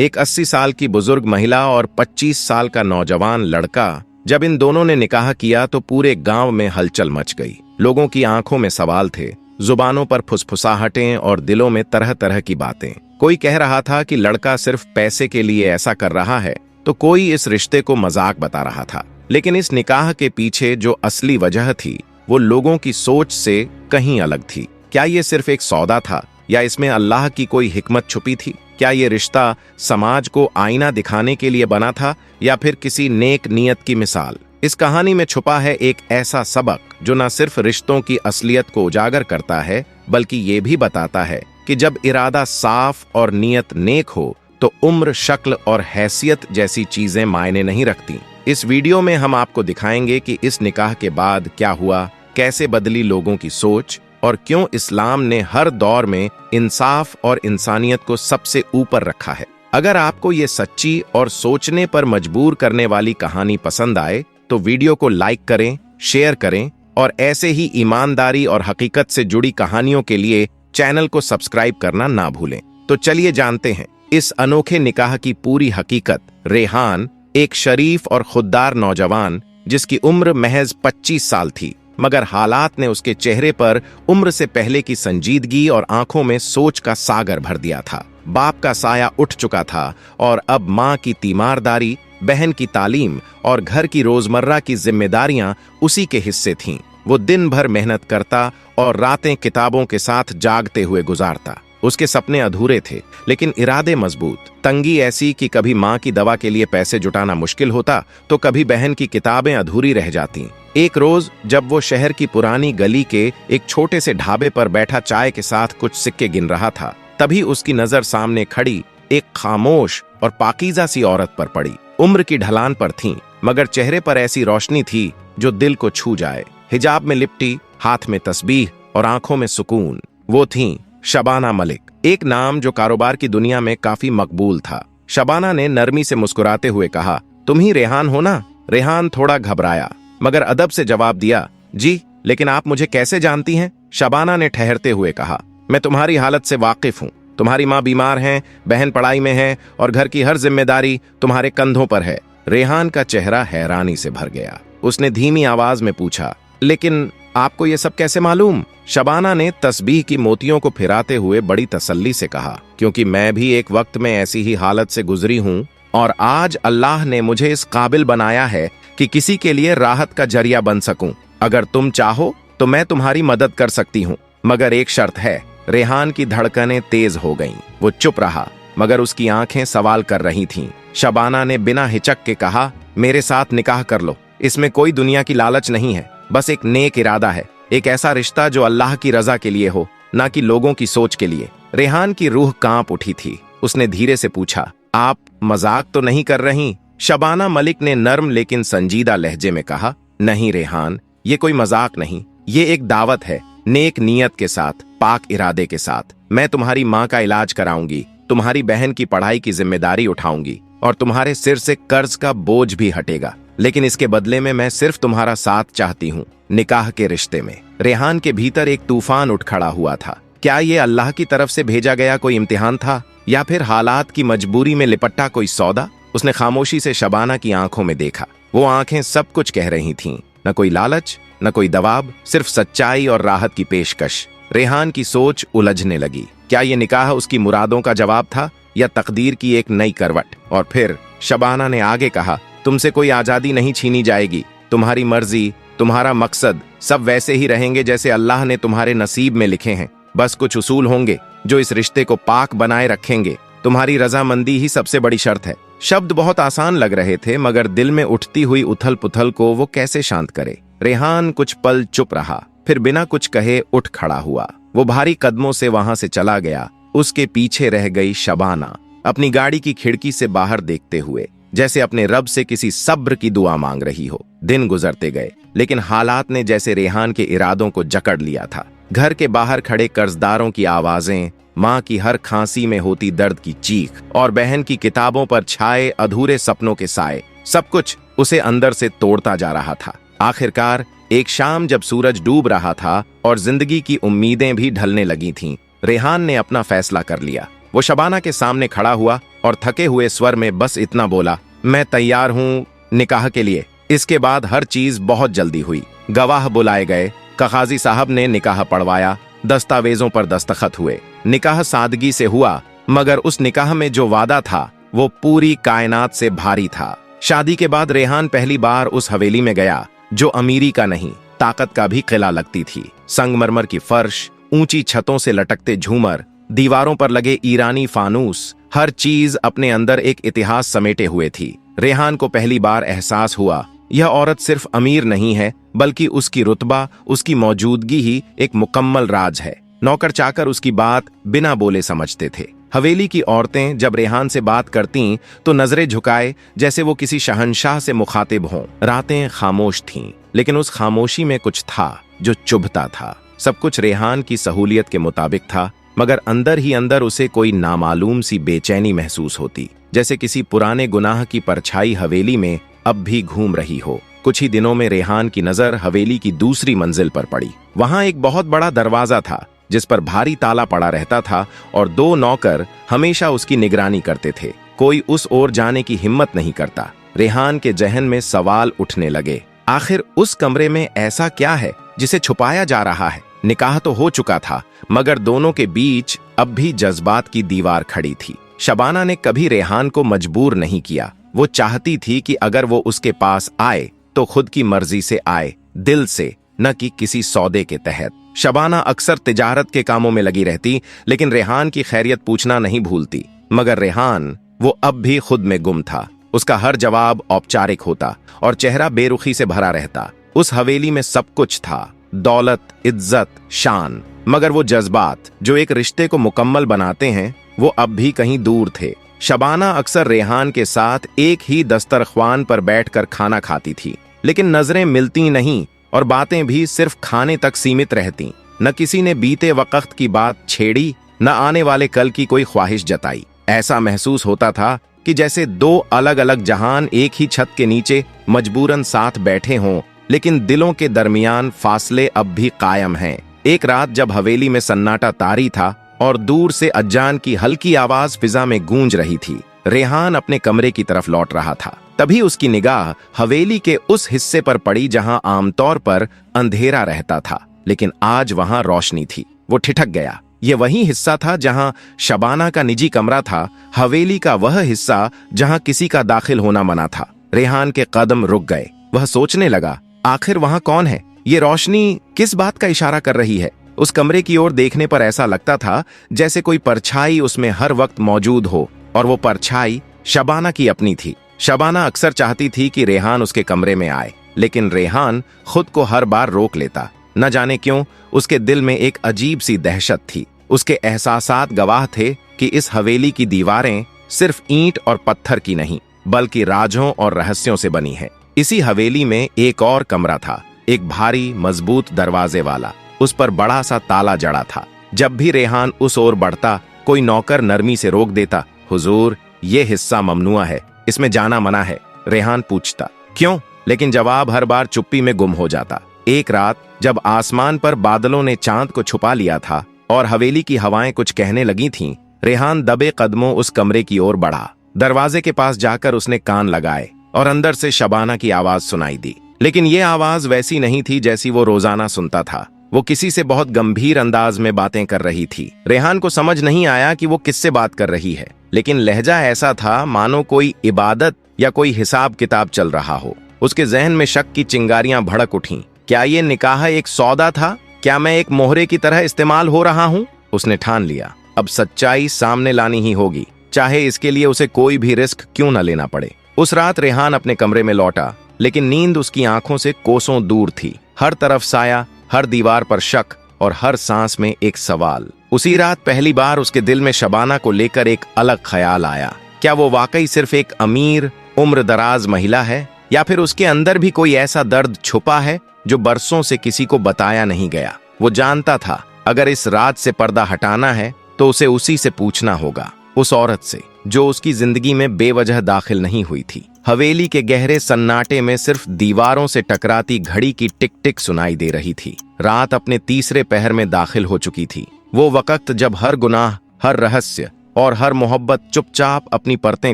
एक 80 साल की बुजुर्ग महिला और 25 साल का नौजवान लड़का। जब इन दोनों ने निकाह किया तो पूरे गांव में हलचल मच गई। लोगों की आंखों में सवाल थे, जुबानों पर फुसफुसाहटें और दिलों में तरह तरह की बातें। कोई कह रहा था कि लड़का सिर्फ पैसे के लिए ऐसा कर रहा है, तो कोई इस रिश्ते को मजाक बता रहा था। लेकिन इस निकाह के पीछे जो असली वजह थी वो लोगों की सोच से कहीं अलग थी। क्या ये सिर्फ एक सौदा था या इसमें अल्लाह की कोई हिकमत छुपी थी? क्या ये रिश्ता समाज को आईना दिखाने के लिए बना था या फिर किसी नेक नियत की मिसाल? इस कहानी में छुपा है एक ऐसा सबक जो न सिर्फ रिश्तों की असलियत को उजागर करता है बल्कि ये भी बताता है कि जब इरादा साफ और नियत नेक हो तो उम्र, शक्ल और हैसियत जैसी चीजें मायने नहीं रखती। इस वीडियो में हम आपको दिखाएंगे कि इस निकाह के बाद क्या हुआ, कैसे बदली लोगों की सोच और क्यों इस्लाम ने हर दौर में इंसाफ और इंसानियत को सबसे ऊपर रखा है। अगर आपको ये सच्ची और सोचने पर मजबूर करने वाली कहानी पसंद आए तो वीडियो को लाइक करें, शेयर करें और ऐसे ही ईमानदारी और हकीकत से जुड़ी कहानियों के लिए चैनल को सब्सक्राइब करना ना भूलें। तो चलिए जानते हैं इस अनोखे निकाह की पूरी हकीकत। रेहान एक शरीफ और खुददार नौजवान जिसकी उम्र महज 25 साल थी, मगर हालात ने उसके चेहरे पर उम्र से पहले की संजीदगी और आंखों में सोच का सागर भर दिया था। बाप का साया उठ चुका था और अब माँ की तीमारदारी, बहन की तालीम और घर की रोजमर्रा की जिम्मेदारियां उसी के हिस्से थीं। वो दिन भर मेहनत करता और रातें किताबों के साथ जागते हुए गुजारता। उसके सपने अधूरे थे लेकिन इरादे मजबूत। तंगी ऐसी कि कभी माँ की दवा के लिए पैसे जुटाना मुश्किल होता तो कभी बहन की किताबें अधूरी रह जाती। एक रोज जब वो शहर की पुरानी गली के एक छोटे से ढाबे पर बैठा चाय के साथ कुछ सिक्के गिन रहा था, तभी उसकी नजर सामने खड़ी एक खामोश और पाकीज़ा सी औरत पर पड़ी। उम्र की ढलान पर थी मगर चेहरे पर ऐसी रोशनी थी जो दिल को छू जाए। हिजाब में लिपटी, हाथ में तस्बीह और आंखों में सुकून। वो थीं शबाना मलिक, एक नाम जो कारोबार की दुनिया में काफी मकबूल था। शबाना ने नरमी से मुस्कुराते हुए कहा, तुम ही रेहान हो ना? रेहान थोड़ा घबराया मगर अदब से जवाब दिया, जी, लेकिन आप मुझे कैसे जानती हैं? शबाना ने ठहरते हुए कहा, मैं तुम्हारी हालत से वाकिफ हूं। तुम्हारी माँ बीमार हैं, बहन पढ़ाई में है और घर की हर जिम्मेदारी तुम्हारे कंधों पर है। रेहान का चेहरा हैरानी से भर गया। उसने धीमी आवाज में पूछा, लेकिन आपको ये सब कैसे मालूम? शबाना ने तस्बीह की मोतियों को फिराते हुए बड़ी तसल्ली से कहा, क्योंकि मैं भी एक वक्त में ऐसी ही हालत से गुजरी हूं और आज अल्लाह ने मुझे इस काबिल बनाया है कि किसी के लिए राहत का जरिया बन सकूं। अगर तुम चाहो तो मैं तुम्हारी मदद कर सकती हूं, मगर एक शर्त है। रेहान की धड़कनें तेज हो गईं। वो चुप रहा मगर उसकी आंखें सवाल कर रही थीं। शबाना ने बिना हिचक के कहा, मेरे साथ निकाह कर लो। इसमें कोई दुनिया की लालच नहीं है, बस एक नेक इरादा है। एक ऐसा रिश्ता जो अल्लाह की रजा के लिए हो, ना कि लोगों की सोच के लिए। रेहान की रूह कांप उठी थी। उसने धीरे से पूछा, आप मजाक तो नहीं कर रही? शबाना मलिक ने नर्म लेकिन संजीदा लहजे में कहा, नहीं रेहान, ये कोई मजाक नहीं, ये एक दावत है, नेक नियत के साथ, पाक इरादे के साथ। मैं तुम्हारी माँ का इलाज कराऊंगी, तुम्हारी बहन की पढ़ाई की जिम्मेदारी उठाऊंगी और तुम्हारे सिर से कर्ज का बोझ भी हटेगा। लेकिन इसके बदले में मैं सिर्फ तुम्हारा साथ चाहती हूँ निकाह के रिश्ते में। रेहान के भीतर एक तूफान उठ खड़ा हुआ था। क्या ये अल्लाह की तरफ से भेजा गया कोई इम्तिहान था या फिर हालात की मजबूरी में लिपटा कोई सौदा? उसने खामोशी से शबाना की आंखों में देखा। वो आंखें सब कुछ कह रही थीं, न कोई लालच, न कोई दबाव, सिर्फ सच्चाई और राहत की पेशकश। रेहान की सोच उलझने लगी। क्या ये निकाह उसकी मुरादों का जवाब था या तकदीर की एक नई करवट? और फिर शबाना ने आगे कहा, तुमसे कोई आजादी नहीं छीनी जाएगी। तुम्हारी मर्जी, तुम्हारा मकसद सब वैसे ही रहेंगे जैसे अल्लाह ने तुम्हारे नसीब में लिखे हैं। बस कुछ उसूल होंगे जो इस रिश्ते को पाक बनाए रखेंगे। तुम्हारी रजामंदी ही सबसे बड़ी शर्त है। शब्द बहुत आसान लग रहे थे मगर दिल में उठती हुई उथल पुथल को वो कैसे शांत करे? रेहान कुछ पल चुप रहा, फिर बिना कुछ कहे उठ खड़ा हुआ। वो भारी कदमों से वहां से चला गया। उसके पीछे रह गई शबाना, अपनी गाड़ी की खिड़की से बाहर देखते हुए, जैसे अपने रब से किसी सब्र की दुआ मांग रही हो। दिन गुजरते गए लेकिन हालात ने जैसे रेहान के इरादों को जकड़ लिया था। घर के बाहर खड़े कर्जदारों की आवाजें, माँ की हर खांसी में होती दर्द की चीख और बहन की किताबों पर छाए अधूरे सपनों के साए, सब कुछ उसे अंदर से तोड़ता जा रहा था। आखिरकार एक शाम जब सूरज डूब रहा था और जिंदगी की उम्मीदें भी ढलने लगी थीं, रेहान ने अपना फैसला कर लिया। वो शबाना के सामने खड़ा हुआ और थके हुए स्वर में बस इतना बोला, मैं तैयार हूँ निकाह के लिए। इसके बाद हर चीज बहुत जल्दी हुई। गवाह बुलाए गए, काजी साहब ने निकाह पढ़वाया, दस्तावेजों पर दस्तखत हुए। निकाह सादगी से हुआ, मगर उस निकाह में जो वादा था वो पूरी कायनात से भारी था। शादी के बाद रेहान पहली बार उस हवेली में गया जो अमीरी का नहीं, ताकत का भी किला लगती थी। संगमरमर की फर्श, ऊंची छतों से लटकते झूमर, दीवारों पर लगे ईरानी फानूस, हर चीज अपने अंदर एक इतिहास समेटे हुए थी। रेहान को पहली बार एहसास हुआ, यह औरत सिर्फ अमीर नहीं है, बल्कि उसकी रुतबा, उसकी मौजूदगी ही एक मुकम्मल राज है। नौकर चाकर उसकी बात बिना बोले समझते थे। हवेली की औरतें जब रेहान से बात करतीं तो नजरें झुकाए जैसे वो किसी शहंशाह से मुखातिब हों। रातें खामोश थीं, लेकिन उस खामोशी में कुछ था जो चुभता था। सब कुछ रेहान की सहूलियत के मुताबिक था, मगर अंदर ही अंदर उसे कोई नामालूम सी बेचैनी महसूस होती, जैसे किसी पुराने गुनाह की परछाई हवेली में अब भी घूम रही हो। कुछ ही दिनों में रेहान की नजर हवेली की दूसरी मंजिल पर पड़ी। वहां एक बहुत बड़ा दरवाजा था जिस पर भारी ताला पड़ा रहता था और 2 नौकर हमेशा उसकी निगरानी करते थे। कोई उस ओर जाने की हिम्मत नहीं करता। रेहान के जहन में सवाल उठने लगे, आखिर उस कमरे में ऐसा क्या है जिसे छुपाया जा रहा है? निकाह तो हो चुका था, मगर दोनों के बीच अब भी जज्बात की दीवार खड़ी थी। शबाना ने कभी रेहान को मजबूर नहीं किया। वो चाहती थी कि अगर वो उसके पास आए तो खुद की मर्जी से आए, दिल से, न कि किसी सौदे के तहत। शबाना अक्सर तिजारत के कामों में लगी रहती, लेकिन रेहान की खैरियत पूछना नहीं भूलती। मगर रेहान वो अब भी खुद में गुम था। उसका हर जवाब औपचारिक होता और चेहरा बेरुखी से भरा रहता। उस हवेली में सब कुछ था, दौलत, इज्जत, शान, मगर वो जज्बात जो एक रिश्ते को मुकम्मल बनाते हैं वो अब भी कहीं दूर थे। शबाना अक्सर रेहान के साथ एक ही दस्तरख्वान पर बैठकर खाना खाती थी, लेकिन नजरें मिलती नहीं और बातें भी सिर्फ खाने तक सीमित रहती। न किसी ने बीते वक्त की बात छेड़ी, न आने वाले कल की कोई ख्वाहिश जताई। ऐसा महसूस होता था कि जैसे 2 अलग अलग जहान एक ही छत के नीचे मजबूरन साथ बैठे हों, लेकिन दिलों के दरमियान फासले अब भी कायम हैं। एक रात जब हवेली में सन्नाटा तारी था और दूर से अज्जान की हल्की आवाज फिजा में गूंज रही थी, रेहान अपने कमरे की तरफ लौट रहा था। तभी उसकी निगाह हवेली के उस हिस्से पर पड़ी जहां आमतौर पर अंधेरा रहता था, लेकिन आज वहां रोशनी थी। वो ठिठक गया। ये वही हिस्सा था जहां शबाना का निजी कमरा था, हवेली का वह हिस्सा जहां किसी का दाखिल होना मना था। रेहान के कदम रुक गए। वह सोचने लगा, आखिर वहां कौन है? ये रोशनी किस बात का इशारा कर रही है? उस कमरे की ओर देखने पर ऐसा लगता था जैसे कोई परछाई उसमें हर वक्त मौजूद हो, और वो परछाई शबाना की अपनी थी। शबाना अक्सर चाहती थी कि रेहान उसके कमरे में आए, लेकिन रेहान खुद को हर बार रोक लेता। न जाने क्यों उसके दिल में एक अजीब सी दहशत थी। उसके एहसासात गवाह थे कि इस हवेली की दीवारें सिर्फ ईंट और पत्थर की नहीं, बल्कि राजों और रहस्यों से बनी है। इसी हवेली में एक और कमरा था, एक भारी मजबूत दरवाजे वाला। उस पर बड़ा सा ताला जड़ा था। जब भी रेहान उस ओर बढ़ता, कोई नौकर नरमी से रोक देता, हुजूर, ये हिस्सा ममनुआ है, इसमें जाना मना है। रेहान पूछता, क्यों? लेकिन जवाब हर बार चुप्पी में गुम हो जाता। एक रात जब आसमान पर बादलों ने चांद को छुपा लिया था और हवेली की हवाएं कुछ कहने लगी थीं, रेहान दबे कदमों उस कमरे की ओर बढ़ा। दरवाजे के पास जाकर उसने कान लगाए और अंदर से शबाना की आवाज सुनाई दी। लेकिन ये आवाज वैसी नहीं थी जैसी वो रोजाना सुनता था। वो किसी से बहुत गंभीर अंदाज में बातें कर रही थी। रेहान को समझ नहीं आया कि वो किससे बात कर रही है, लेकिन लहजा ऐसा था मानो कोई इबादत या कोई हिसाब किताब चल रहा हो। उसके जहन में शक की चिंगारियां भड़क उठीं। क्या ये निकाह एक सौदा था? क्या मैं एक मोहरे की तरह इस्तेमाल हो रहा हूँ? उसने ठान लिया, अब सच्चाई सामने लानी ही होगी, चाहे इसके लिए उसे कोई भी रिस्क क्यों न लेना पड़े। उस रात रेहान अपने कमरे में लौटा, लेकिन नींद उसकी आंखों से कोसों दूर थी। हर तरफ साया, हर दीवार पर शक और हर सांस में एक सवाल। उसी रात पहली बार उसके दिल में शबाना को लेकर एक अलग ख्याल आया। क्या वो वाकई सिर्फ एक अमीर, उम्र दराज महिला है, या फिर उसके अंदर भी कोई ऐसा दर्द छुपा है जो बरसों से किसी को बताया नहीं गया? वो जानता था अगर इस राज से पर्दा हटाना है तो उसे उसी से पूछना होगा, उस औरत से जो उसकी जिंदगी में बेवजह दाखिल नहीं हुई थी। हवेली के गहरे सन्नाटे में सिर्फ दीवारों से टकराती घड़ी की टिक टिक सुनाई दे रही थी। रात अपने तीसरे पहर में दाखिल हो चुकी थी। वो वक्त जब हर गुनाह, हर रहस्य, और हर मोहब्बत चुपचाप अपनी परतें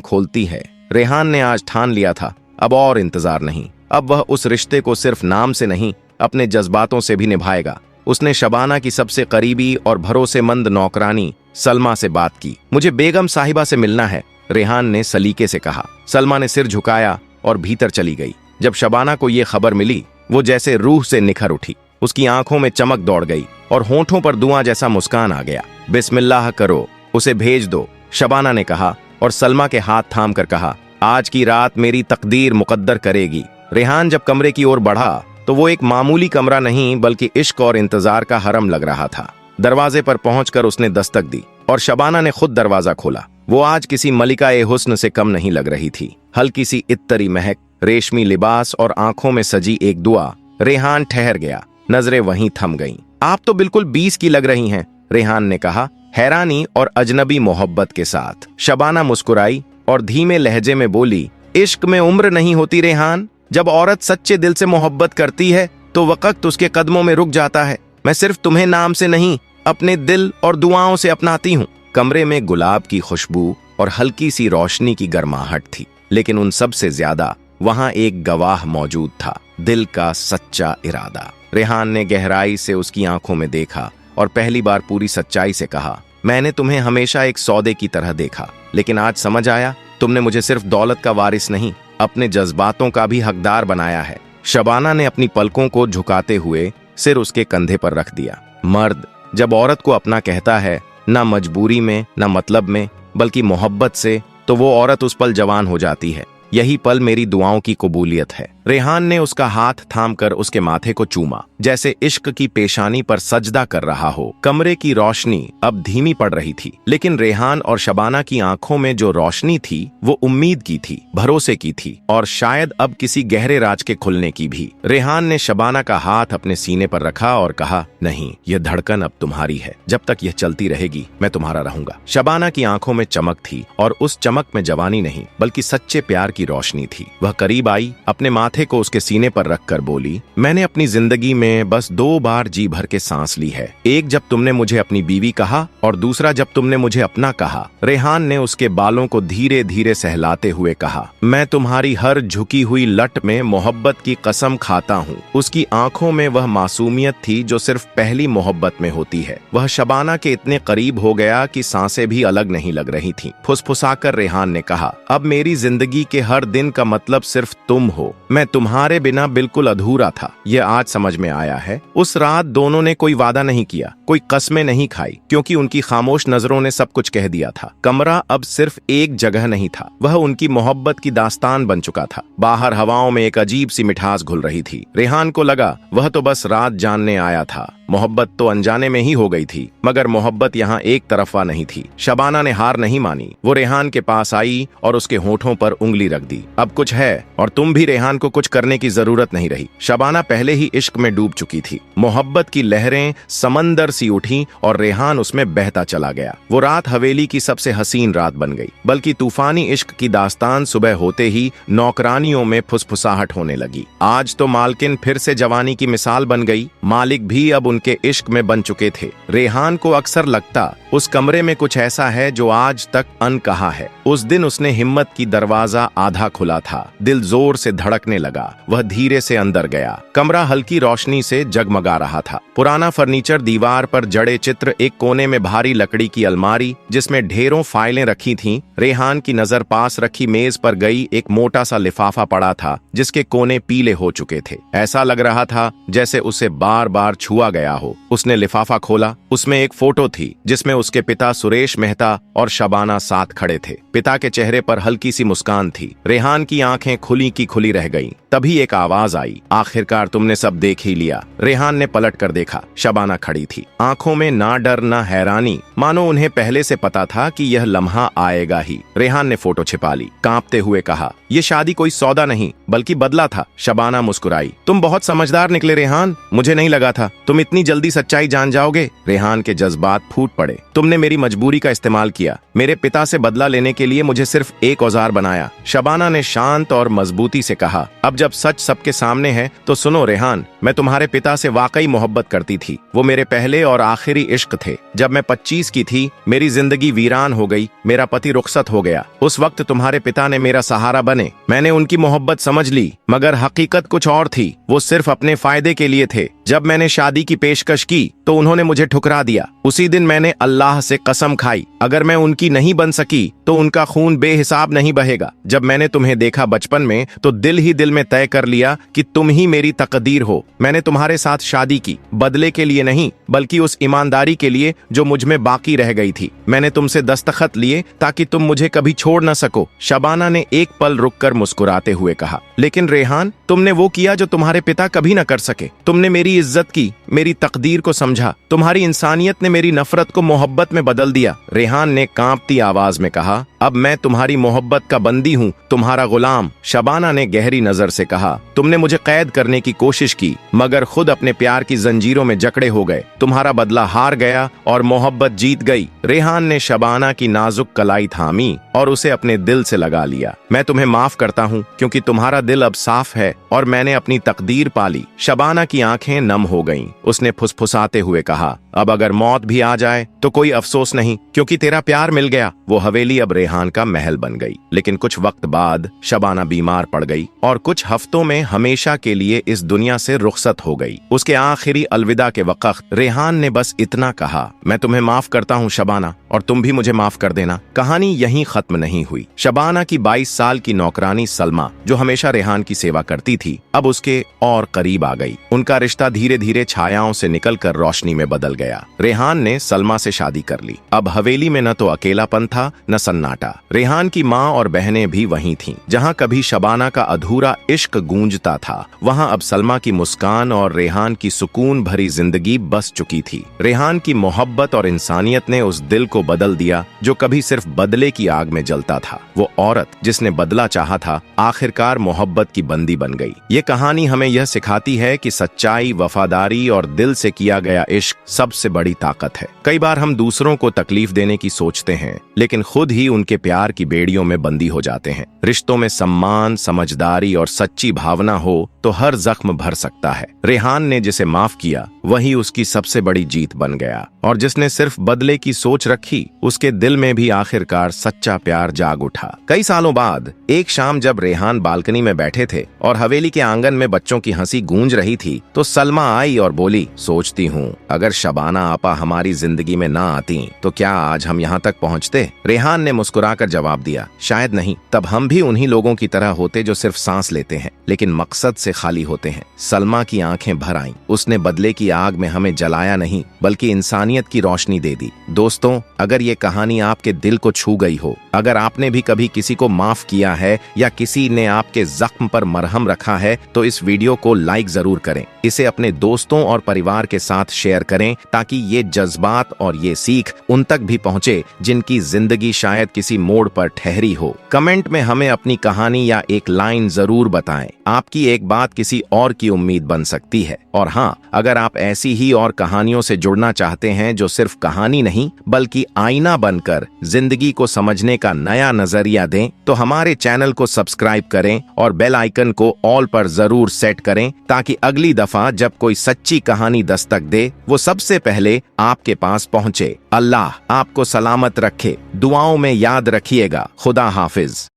खोलती है। रेहान ने आज ठान लिया था, अब और इंतजार नहीं। अब वह उस रिश्ते को सिर्फ नाम से नहीं, अपने जज्बातों से भी निभाएगा। उसने शबाना की सबसे करीबी और भरोसेमंद नौकरानी सलमा से बात की। मुझे बेगम साहिबा से मिलना है, रेहान ने सलीके से कहा। सलमा ने सिर झुकाया और भीतर चली गई। जब शबाना को यह खबर मिली, वो जैसे रूह से निखर उठी। उसकी आंखों में चमक दौड़ गई और होंठों पर धुआं जैसा मुस्कान आ गया। बिस्मिल्लाह करो, उसे भेज दो, शबाना ने कहा और सलमा के हाथ थाम कर कहा, आज की रात मेरी तकदीर मुकद्दर करेगी। रेहान जब कमरे की ओर बढ़ा तो वो एक मामूली कमरा नहीं बल्कि इश्क और इंतजार का हरम लग रहा था। दरवाजे पर पहुंचकर उसने दस्तक दी और शबाना ने खुद दरवाजा खोला। वो आज किसी मलिका ए हुस्न से कम नहीं लग रही थी। हल्की सी इत्तरी महक, रेशमी लिबास और आंखों में सजी एक दुआ। रेहान ठहर गया, नजरें वहीं थम गईं। आप तो बिल्कुल 20 की लग रही हैं, रेहान ने कहा, हैरानी और अजनबी मोहब्बत के साथ। शबाना मुस्कुराई और धीमे लहजे में बोली, इश्क में उम्र नहीं होती रेहान। जब औरत सच्चे दिल से मोहब्बत करती है तो वक्त उसके कदमों में रुक जाता है। मैं सिर्फ तुम्हें नाम से नहीं, अपने दिल और दुआओं से अपनाती हूँ। कमरे में गुलाब की खुशबू और हल्की सी रोशनी की गर्माहट थी, लेकिन उन सब से ज्यादा वहां एक गवाह मौजूद था, दिल का सच्चा इरादा। रेहान ने गहराई से उसकी आंखों में देखा और पहली बार पूरी सच्चाई से कहा, मैंने तुम्हें हमेशा एक सौदे की तरह देखा, लेकिन आज समझ आया तुमने मुझे सिर्फ दौलत का वारिस नहीं, अपने जज्बातों का भी हकदार बनाया है। शबाना ने अपनी पलकों को झुकाते हुए सिर उसके कंधे पर रख दिया। मर्द जब औरत को अपना कहता है, ना मजबूरी में ना मतलब में बल्कि मोहब्बत से, तो वो औरत उस पल जवान हो जाती है। यही पल मेरी दुआओं की कबूलियत है। रेहान ने उसका हाथ थामकर उसके माथे को चूमा, जैसे इश्क की पेशानी पर सजदा कर रहा हो। कमरे की रोशनी अब धीमी पड़ रही थी, लेकिन रेहान और शबाना की आंखों में जो रोशनी थी वो उम्मीद की थी, भरोसे की थी और शायद अब किसी गहरे राज के खुलने की भी। रेहान ने शबाना का हाथ अपने सीने पर रखा और कहा, नहीं, यह धड़कन अब तुम्हारी है। जब तक यह चलती रहेगी मैं तुम्हारा रहूंगा। शबाना की आंखों में चमक थी और उस चमक में जवानी नहीं बल्कि सच्चे प्यार की रोशनी थी। वह करीब आई, अपने माथे को उसके सीने पर रखकर बोली, मैंने अपनी जिंदगी में बस 2 बार जी भर के सांस ली है। एक जब तुमने मुझे अपनी बीवी कहा और दूसरा जब तुमने मुझे अपना कहा। रेहान ने उसके बालों को धीरे धीरे सहलाते हुए कहा, मैं तुम्हारी हर झुकी हुई लट में मोहब्बत की कसम खाता हूँ। उसकी आंखों में वह मासूमियत थी जो सिर्फ पहली मोहब्बत में होती है। वह शबाना के इतने करीब हो गया कि सांसें भी अलग नहीं लग रही थीं। फुसफुसाकर रेहान ने कहा, अब मेरी जिंदगी के हर दिन का मतलब सिर्फ तुम हो। मैं तुम्हारे बिना बिल्कुल अधूरा था, यह आज समझ में आया है। उस रात दोनों ने कोई वादा नहीं किया, कोई कस्में नहीं खाई, क्योंकि उनकी खामोश नजरों ने सब कुछ कह दिया था। कमरा अब सिर्फ एक जगह नहीं था, वह उनकी मोहब्बत की दास्तान बन चुका था। बाहर हवाओं में एक अजीब सी मिठास घुल रही थी। रेहान को लगा वह तो बस रात जानने आया था, मोहब्बत तो अनजाने में ही हो गई थी। मगर मोहब्बत यहाँ एक तरफा नहीं थी। शबाना ने हार नहीं मानी। वो रेहान के पास आई और उसके होठों पर उंगली रख दी। अब कुछ है और तुम भी रेहान को कुछ करने की जरूरत नहीं रही। शबाना पहले ही इश्क में डूब चुकी थी। मोहब्बत की लहरें समंदर सी उठी और रेहान उसमें बहता चला गया। वो रात हवेली की सबसे हसीन रात बन गई, बल्कि तूफानी इश्क की दास्तान सुबह होते ही नौकरानियों में फुसफुसाहट होने लगी। आज तो मालकिन फिर से जवानी की मिसाल बन गई। मालिक भी अब उनके इश्क में बन चुके थे। रेहान को अक्सर लगता उस कमरे में कुछ ऐसा है जो आज तक अनकहा है। उस दिन उसने हिम्मत की दरवाजा आधा खुला था। दिल जोर से धड़कने लगा। वह धीरे से अंदर गया। कमरा हल्की रोशनी से जगमगा रहा था। पुराना फर्नीचर, दीवार पर जड़े चित्र, एक कोने में भारी लकड़ी की अलमारी जिसमें ढेरों फाइलें रखी थीं। रेहान की नजर पास रखी मेज पर गई। एक मोटा सा लिफाफा पड़ा था जिसके कोने पीले हो चुके थे। ऐसा लग रहा था जैसे उसे बार बार छुआ गया हो। उसने लिफाफा खोला। उसमें एक फोटो थी जिसमें उसके पिता सुरेश मेहता और शबाना साथ खड़े थे। पिता के चेहरे पर हल्की सी मुस्कान थी। रेहान की आंखें खुली की खुली रह गईं। तभी एक आवाज आई, आखिरकार तुमने सब देख ही लिया। रेहान ने पलट कर देखा। शबाना खड़ी थी, आंखों में ना डर ना हैरानी, मानो उन्हें पहले से पता था कि यह लम्हा आएगा ही। रेहान ने फोटो छिपा ली, कांपते हुए कहा, यह शादी कोई सौदा नहीं बल्कि बदला था। शबाना मुस्कुराई, तुम बहुत समझदार निकले रेहान। मुझे नहीं लगा था तुम इतनी जल्दी सच्चाई जान जाओगे। रेहान के जज्बात फूट पड़े। तुमने मेरी मजबूरी का इस्तेमाल किया, मेरे पिता से बदला लेने के लिए मुझे सिर्फ एक औजार बनाया। शबाना ने शांत और मजबूती से कहा, अब जब सच सबके सामने है तो सुनो रेहान, मैं तुम्हारे पिता से वाकई मोहब्बत करती थी। वो मेरे पहले और आखिरी इश्क थे। जब मैं 25 की थी मेरी जिंदगी वीरान हो गई, मेरा पति रुखसत हो गया। उस वक्त तुम्हारे पिता ने मेरा सहारा बने। मैंने उनकी मोहब्बत समझ ली, मगर हकीकत कुछ और थी। वो सिर्फ अपने फायदे के लिए थे। जब मैंने शादी की पेशकश की तो उन्होंने मुझे ठुकरा दिया। उसी दिन मैंने अल्लाह से कसम खाई, अगर मैं उनकी नहीं बन सकी तो उनका खून बेहिसाब नहीं बहेगा। जब मैंने तुम्हें देखा बचपन में तो दिल ही दिल में तय कर लिया कि तुम ही मेरी तकदीर हो। मैंने तुम्हारे साथ शादी की, बदले के लिए नहीं बल्कि उस ईमानदारी के लिए जो मुझ में बाकी रह गई थी। मैंने तुमसे दस्तखत लिए ताकि तुम मुझे कभी छोड़ न सको। शबाना ने एक पल रुककर मुस्कुराते हुए कहा, लेकिन रेहान, तुमने वो किया जो तुम्हारे पिता कभी न कर सके। तुमने मेरी इज्जत की, मेरी तकदीर को समझा। तुम्हारी इंसानियत ने मेरी नफरत को मोहब्बत में बदल दिया। रेहान ने कांपती आवाज में कहा, अब मैं तुम्हारी मोहब्बत का बंदी हूँ, तुम्हारा गुलाम। शबाना ने गहरी नजर से कहा, तुमने मुझे कैद करने की कोशिश की मगर खुद अपने प्यार की जंजीरों में जकड़े हो गए। तुम्हारा बदला हार गया और मोहब्बत जीत गई। रेहान ने शबाना की नाजुक कलाई थामी और उसे अपने दिल से लगा लिया। मैं तुम्हें माफ करता हूँ क्योंकि तुम्हारा दिल अब साफ है और मैंने अपनी तकदीर पाली। शबाना की आंखें नम हो गईं। उसने फुसफुसाते हुए कहा, अब अगर मौत भी आ जाए तो कोई अफसोस नहीं क्योंकि तेरा प्यार मिल गया। वो हवेली अब रेहान का महल बन गई। लेकिन कुछ वक्त बाद शबाना बीमार पड़ गई और कुछ हफ्तों में हमेशा के लिए इस दुनिया से रुखसत हो गई। उसके आखिरी अलविदा के वक्त रेहान ने बस इतना कहा, मैं तुम्हें माफ करता हूँ शबाना, और तुम भी मुझे माफ कर देना। कहानी यहीं खत्म नहीं हुई। शबाना की 22 साल की नौकरानी सलमा, जो हमेशा रेहान की सेवा करती थी, अब उसके और करीब आ गई। उनका रिश्ता धीरे धीरे छायाओं से निकलकर रोशनी में बदल गया। रेहान ने सलमा से शादी कर ली। अब हवेली में न तो अकेलापन था न सन्नाटा। रेहान की माँ और बहनें भी वहीं थीं। जहाँ कभी शबाना का अधूरा इश्क गूंजता था, वहाँ अब सलमा की मुस्कान और रेहान की सुकून भरी जिंदगी बस चुकी थी। रेहान की मोहब्बत और इंसानियत ने उस दिल को बदल दिया जो कभी सिर्फ बदले की आग में जलता था। वो औरत जिसने बदला चाहा था, आखिरकार मोहब्बत की बंदी बन गई। ये कहानी हमें यह सिखाती है कि सच्चाई, वफादारी और दिल से किया गया इश्क सबसे बड़ी ताकत है। कई बार हम दूसरों को तकलीफ देने की सोचते हैं, लेकिन खुद ही उनके प्यार की बेड़ियों में बंदी हो जाते हैं। रिश्तों में सम्मान, समझदारी और सच्ची भावना हो तो हर जख्म भर सकता है। रेहान ने जिसे माफ किया वही उसकी सबसे बड़ी जीत बन गया, और जिसने सिर्फ बदले की सोच रखी उसके दिल में भी आखिरकार सच्चा प्यार जाग उठा। कई सालों बाद एक शाम जब रेहान बालकनी में बैठे थे और हवेली के आंगन में बच्चों की हंसी गूंज रही थी तो सलमा आई और बोली, सोचती हूँ अगर शबाना आपा हमारी जिंदगी में ना आती तो क्या आज हम यहाँ तक पहुँचते। रेहान ने मुस्कुराकर जवाब दिया, शायद नहीं, तब हम भी उन्हीं लोगों की तरह होते जो सिर्फ सांस लेते हैं लेकिन मकसद से खाली होते हैं। सलमा की आंखें भर आईं। उसने बदले की आग में हमें जलाया नहीं बल्कि इंसानियत की रोशनी दे दी। दोस्तों, अगर ये कहानी आपके दिल को छू गई हो, अगर आपने भी कभी किसी को माफ किया है या किसी ने आपके जख्म पर मरहम रखा है तो इस वीडियो को लाइक जरूर करें। इसे अपने दोस्तों और परिवार के साथ शेयर करें ताकि ये जज्बात और ये सीख उन तक भी पहुंचे जिनकी जिंदगी शायद किसी मोड़ पर ठहरी हो। कमेंट में हमें अपनी कहानी या एक लाइन जरूर बताएं। आपकी एक बात किसी और की उम्मीद बन सकती है। और हाँ, अगर आप ऐसी ही और कहानियों से जुड़ना चाहते हैं जो सिर्फ कहानी नहीं बल्कि आईना बनकर जिंदगी को समझने का नया नजरिया दें, तो हमारे चैनल को सब्सक्राइब करें और बेल आइकन को ऑल पर जरूर सेट करें ताकि अगली दफा जब कोई सच्ची कहानी दस्तक दे वो सबसे पहले आपके पास पहुंचे। अल्लाह आपको सलामत रखे। दुआओं में याद रखिएगा। खुदा हाफिज।